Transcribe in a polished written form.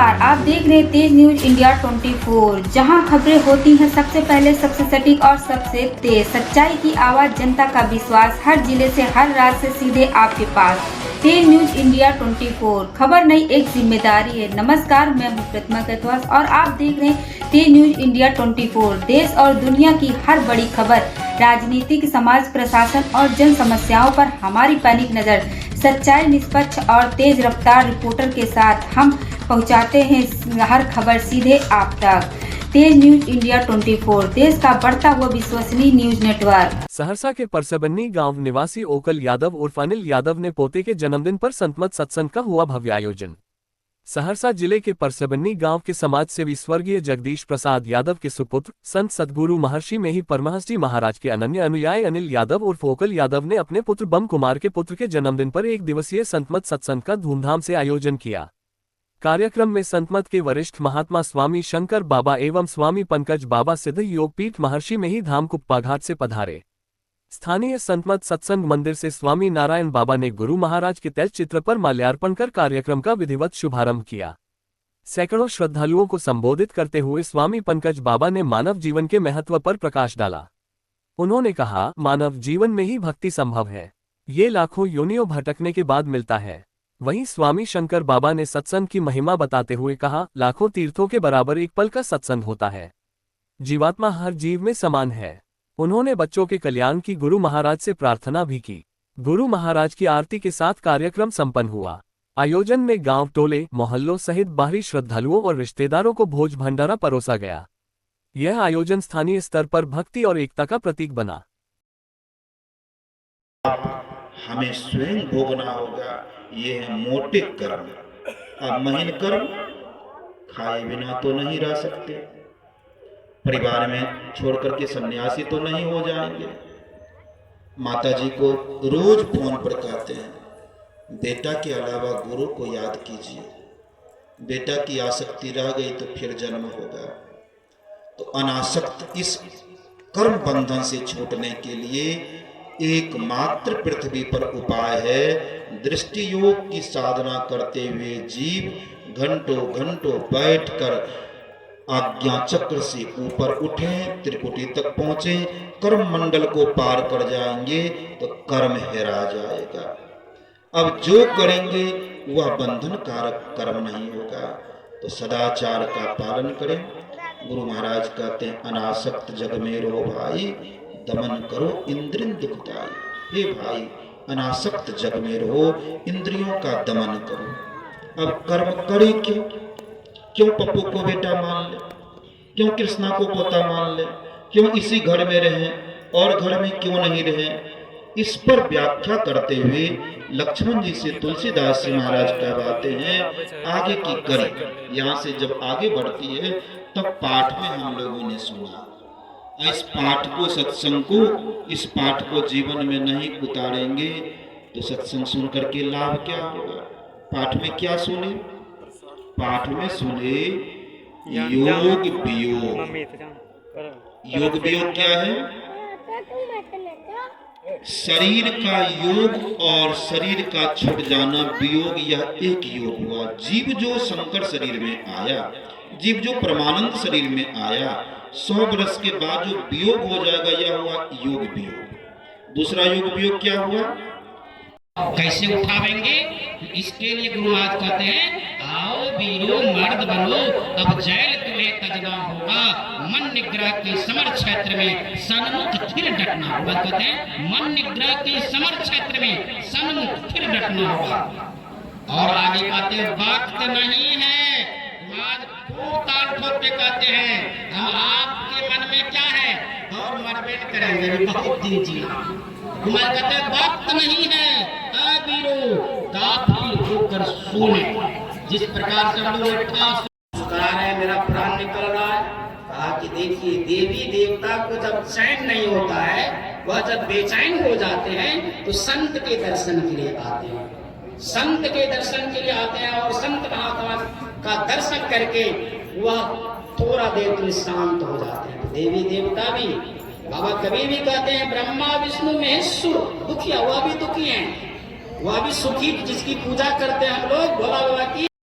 नमस्कार, आप देख रहे हैं तेज न्यूज इंडिया 24, जहां खबरें होती हैं सबसे पहले, सबसे सटीक और सबसे तेज। सच्चाई की आवाज, जनता का विश्वास, हर जिले से हर रात से सीधे आपके पास। तेज न्यूज इंडिया 24, खबर नहीं एक जिम्मेदारी है। नमस्कार, मैं हूं प्रतिमा कैथवास और आप देख रहे हैं तेज न्यूज इंडिया 24। देश और दुनिया की हर बड़ी खबर, राजनीतिक, समाज, प्रशासन और जन समस्याओं पर हमारी पैनिक नजर। सच्चाई, निष्पक्ष और तेज रफ्तार रिपोर्टर के साथ हम पहुंचाते हैं हर खबर सीधे आप तक। तेज न्यूज इंडिया 24, देश का बढ़ता हुआ विश्वसनीय न्यूज नेटवर्क। सहरसा के परसबन्नी गांव निवासी ओकल यादव उर्फ अनिल यादव ने पोते के जन्मदिन पर संतमत सत्संग का हुआ भव्य आयोजन। सहरसा जिले के परसबन्नी गांव के समाज सेवी स्वर्गीय जगदीश प्रसाद यादव के सुपुत्र संत सद्गुरु महर्षि में ही परमहंस जी महाराज के अनन्य अनुयायी अनिल यादव उर्फ ओकल यादव ने अपने पुत्र बम कुमार के पुत्र के जन्मदिन पर एक दिवसीय संतमत सत्संग का धूमधाम से आयोजन किया। कार्यक्रम में संतमत के वरिष्ठ महात्मा स्वामी शंकर बाबा एवं स्वामी पंकज बाबा सिद्ध योगपीठ महर्षि में ही धाम कुप्पा घाट से पधारे। स्थानीय संतमत सत्संग मंदिर से स्वामी नारायण बाबा ने गुरु महाराज के तैल चित्र पर माल्यार्पण कर कार्यक्रम का विधिवत शुभारंभ किया। सैकड़ों श्रद्धालुओं को संबोधित करते हुए स्वामी पंकज बाबा ने मानव जीवन के महत्व पर प्रकाश डाला। उन्होंने कहा, मानव जीवन में ही भक्ति संभव है, ये लाखों योनियों भटकने के बाद मिलता है। वहीं स्वामी शंकर बाबा ने सत्संग की महिमा बताते हुए कहा, लाखों तीर्थों के बराबर एक पल का सत्संग होता है। जीवात्मा हर जीव में समान है। उन्होंने बच्चों के कल्याण की गुरु महाराज से प्रार्थना भी की। गुरु महाराज की आरती के साथ कार्यक्रम संपन्न हुआ। आयोजन में गांव, टोले, मोहल्लों सहित बाहरी श्रद्धालुओं और रिश्तेदारों को भोज भंडारा परोसा गया। यह आयोजन स्थानीय स्तर पर भक्ति और एकता का प्रतीक बना। हमें स्वयं भोगना होगा, ये है मोटे कर्म। अब महीन कर्म खाए बिना तो नहीं रह सकते, परिवार में छोड़ करके सन्यासी तो नहीं हो जाएंगे। माता जी को रोज फोन पर कहते हैं, बेटा के अलावा गुरु को याद कीजिए। बेटा की आसक्ति रह गई तो फिर जन्म होगा। तो अनासक्त इस कर्म बंधन से छूटने के लिए एकमात्र पृथ्वी पर उपाय है, दृष्टि योग की साधना करते हुए जीव घंटों घंटों बैठकर आज्ञा चक्र से ऊपर उठें, त्रिकुटी तक पहुंचे, कर्म मंडल को पार कर जाएंगे तो कर्म हेरा जाएगा। अब जो करेंगे वह बंधन कारक कर्म नहीं होगा। तो सदाचार का पालन करें। गुरु महाराज कहते हैं, अनासक्त जग में रहो भाई, दमन करो इंद्रिय दुखदाई। हे भाई, अनासक्त जग में रहो, इंद्रियों का दमन करो। अब कर्म करे क्यों पप्पू को बेटा मान ले, क्यों कृष्णा को पोता मान ले, क्यों इसी घर में रहें और घर में क्यों नहीं रहें? इस पर व्याख्या करते हुए लक्ष्मण जी से तुलसीदास जी महाराज कहवाते हैं, आगे की कड़ी। यहाँ से जब आगे बढ़ती है तब पाठ में हम लोगों ने सुना। इस पाठ को, सत्संग को, इस पाठ को जीवन में नहीं उतारेंगे तो सत्संग सुन करके लाभ क्या होगा? पाठ में क्या सुने? पाठ में सुने योग वियोग। योग वियोग क्या है? शरीर का योग और शरीर का छूट जाना वियोग, यह एक योग हुआ। जीव जो शंकर शरीर में आया, जीव जो परमानंद शरीर में आया, 100 वर्ष के बाद जो वियोग हो जाएगा, यह हुआ योग वियोग। दूसरा योग वियोग क्या हुआ? कैसे उठावेंगे? इसके लिए गुरु महाराज कहते हैं, आओ वीरो मर्द बनो, अब जैल तुम्हें तजना होगा। मन निग्रह के समर क्षेत्र में सन्मुख फिर डटना होगा। कहते हैं, मन निग्रह के समर क्षेत्र में सन्मुख फिर डटना होगा। और आगे कहते हैं, वक्त नहीं है। आज खूब ताल ठोक के कहते हैं, हम आपके मन में क्या है और मरबेट करेंगे, बहुत दिन जीना। कुमार कहते हैं, वक्त नहीं है, काफी होकर सोने। जिस प्रकार से हम लोग करा रहे हैं, मेरा प्राण निकल रहा है। कहा कि देखिए, देवी देवता को जब चैन नहीं होता है, वह जब बेचैन हो जाते हैं तो संत के दर्शन के लिए आते हैं। संत के दर्शन के लिए आते हैं और संत महात्मा का दर्शन करके वह थोड़ा देर के लिए शांत हो जाते हैं। देवी देवता भी, बाबा कभी भी कहते हैं, ब्रह्मा विष्णु महेश्वर, दुखिया वह भी दुखी हैं, वह भी सुखी, जिसकी पूजा करते हैं हम लोग भोला बाबा की।